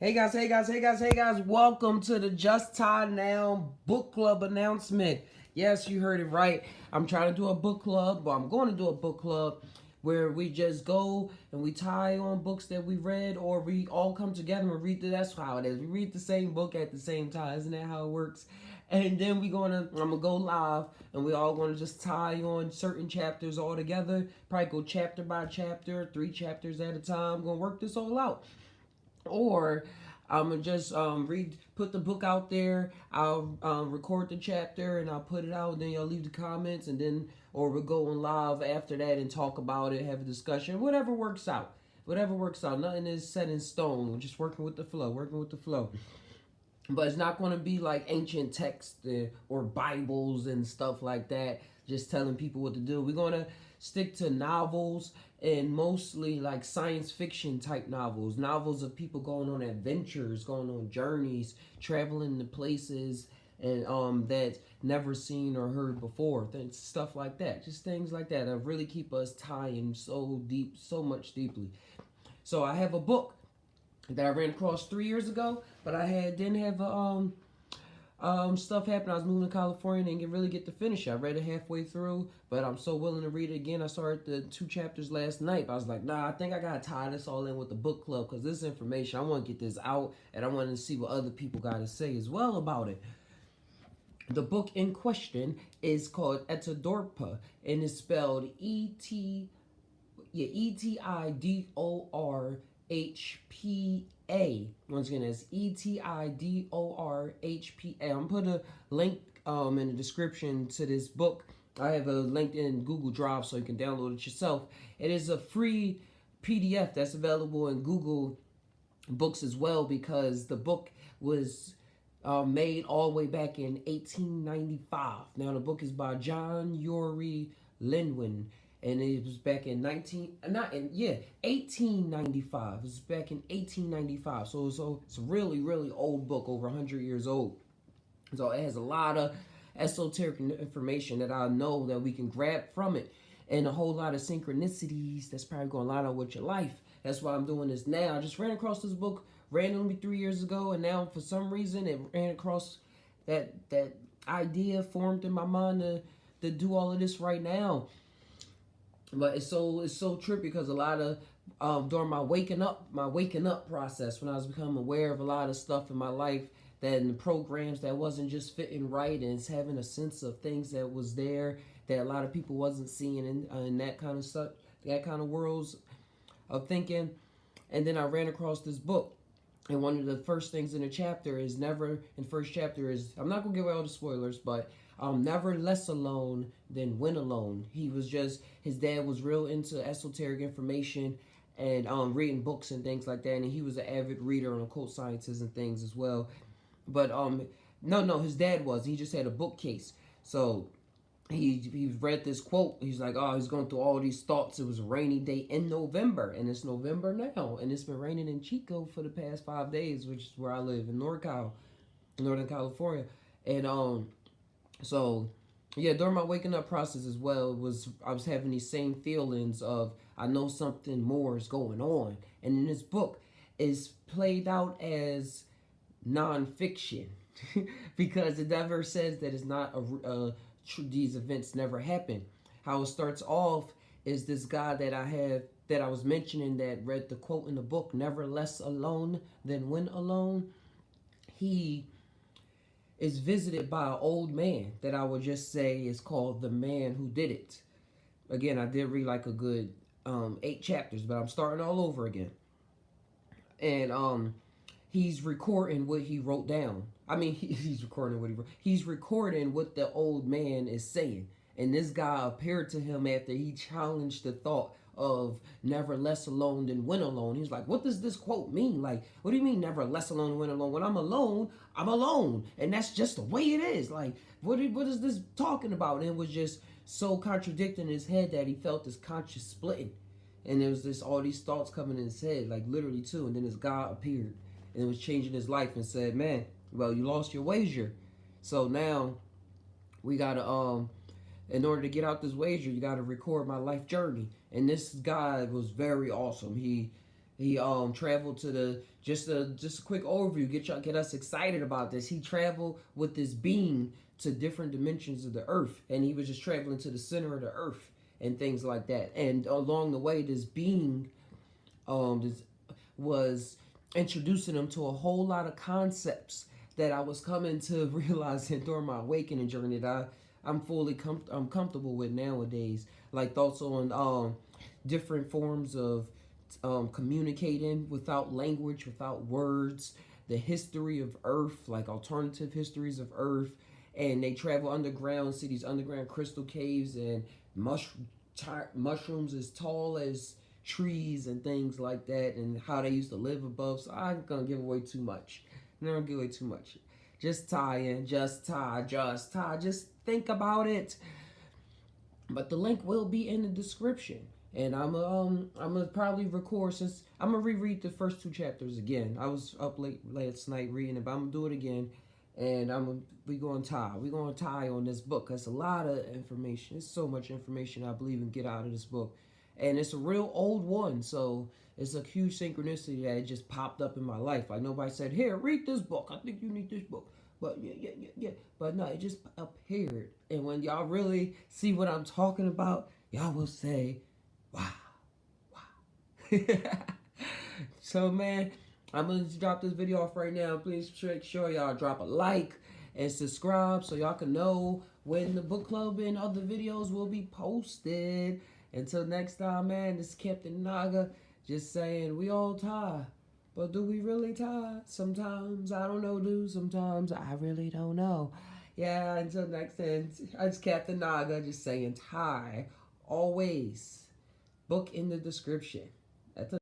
Hey guys, hey guys, hey guys, hey guys, welcome to the Just Time Now book club announcement. Yes, you heard it right. I'm trying to do a book club, but I'm going to do a book club where we just go and we tie on books that we read, or we all come together and read that's how it is. We read the same book at the same time. Isn't that how it works? And then I'm gonna go live and we all gonna just tie on certain chapters all together. Probably go chapter by chapter, 3 chapters at a time. Gonna work this all out. Or I'm gonna just put the book out there. I'll record the chapter and I'll put it out. And then y'all leave the comments, and then or we'll go on live after that and talk about it, have a discussion, whatever works out. Whatever works out. Nothing is set in stone. We're just working with the flow. Working with the flow. But it's not going to be like ancient texts or Bibles and stuff like that, just telling people what to do. We're going to stick to novels, and mostly like science fiction type novels of people going on adventures, going on journeys, traveling to places and that never seen or heard before. Stuff like that, just things like that really keep us tying so deep, so much deeply. So I have a book that I ran across 3 years ago, but didn't have stuff happen. I was moving to California and didn't really get to finish it. I read it halfway through, but I'm so willing to read it again. I started the 2 chapters last night, but I was like, nah, I think I gotta tie this all in with the book club, because this information, I want to get this out, and I want to see what other people got to say as well about it. The book in question is called Etidorpha, and it's spelled Etidorhpa. Once again, that's Etidorhpa. I'm put a link in the description to this book. I have a link in Google Drive so you can download it yourself. It is a free PDF that's available in Google Books as well, because the book was made all the way back in 1895. Now the book is by John URI Let, and it was back in 1895. It was back in 1895. So it's a really really old book, over 100 years old. So it has a lot of esoteric information that I know that we can grab from it, and a whole lot of synchronicities that's probably going to line up with your life. That's why I'm doing this now. I just ran across this book randomly 3 years ago, and now for some reason it ran across that idea formed in my mind to do all of this right now. But it's so trippy, because a lot of during my waking up process, when I was becoming aware of a lot of stuff in my life, that in the programs that wasn't just fitting right, and it's having a sense of things that was there that a lot of people wasn't seeing in that kind of stuff, that kind of worlds of thinking. And then I ran across this book, and one of the first things in the chapter is first chapter is, I'm not gonna give away all the spoilers, but never less alone than when alone. His dad was real into esoteric information and reading books and things like that, and he was an avid reader on occult sciences and things as well. But no, his dad was. He just had a bookcase. So he read this quote. He's like, oh, he's going through all these thoughts. It was a rainy day in November, and it's November now, and it's been raining in Chico for the past 5 days, which is where I live in NorCal, Northern California. And so yeah, during my waking up process as well, I was having these same feelings of, I know something more is going on. And in this book, is played out as nonfiction because it never says that it's not these events never happen. How it starts off is this guy that I was mentioning, that read the quote in the book, never less alone than when alone. He is visited by an old man that I would just say is called the man who did it. Again, I did read like a good 8 chapters, but I'm starting all over again. And he's recording what he wrote down. I mean, he's recording what he wrote. He's recording what the old man is saying. And this guy appeared to him after he challenged the thought of never less alone than when alone. He's like, what does this quote mean? Like, what do you mean never less alone than when alone? When I'm alone. And that's just the way it is. Like, what is this talking about? And it was just so contradicting in his head that he felt this conscious splitting. And there was all these thoughts coming in his head, like literally too. And then this guy appeared, and it was changing his life, and said, man, well, you lost your wager. So now we gotta in order to get out this wager, you gotta record my life journey. And this guy was very awesome. He traveled to the just a quick overview, get us excited about this. He traveled with this being to different dimensions of the earth, and he was just traveling to the center of the earth and things like that. And along the way, this being this was introducing him to a whole lot of concepts that I was coming to realizing during my awakening journey that I'm I'm comfortable with nowadays. Like thoughts on different forms of communicating without language, without words, the history of Earth, like alternative histories of Earth, and they travel underground, see these underground crystal caves and mushrooms as tall as trees and things like that, and how they used to live above. So I'm gonna give away too much. I'm not gonna give away too much. Just tie in, just tie, just tie. Just think about it. But the link will be in the description. And I'm gonna probably record, since I'm gonna reread the first 2 chapters again. I was up late last night reading it, but I'm gonna do it again. And we gonna tie on this book. That's a lot of information. It's so much information I believe in get out of this book. And it's a real old one, so it's a huge synchronicity that it just popped up in my life. Like nobody said, "Here, read this book. I think you need this book." But yeah. But no, it just appeared. And when y'all really see what I'm talking about, y'all will say, "Wow, wow." So man, I'm gonna drop this video off right now. Please make sure y'all drop a like and subscribe so y'all can know when the book club and other videos will be posted. Until next time, man, this is Captain Naga just saying we all tie. But do we really tie? Sometimes I don't know, dude. Sometimes I really don't know. Yeah, until next time, it's Captain Naga just saying tie always. Book in the description. That's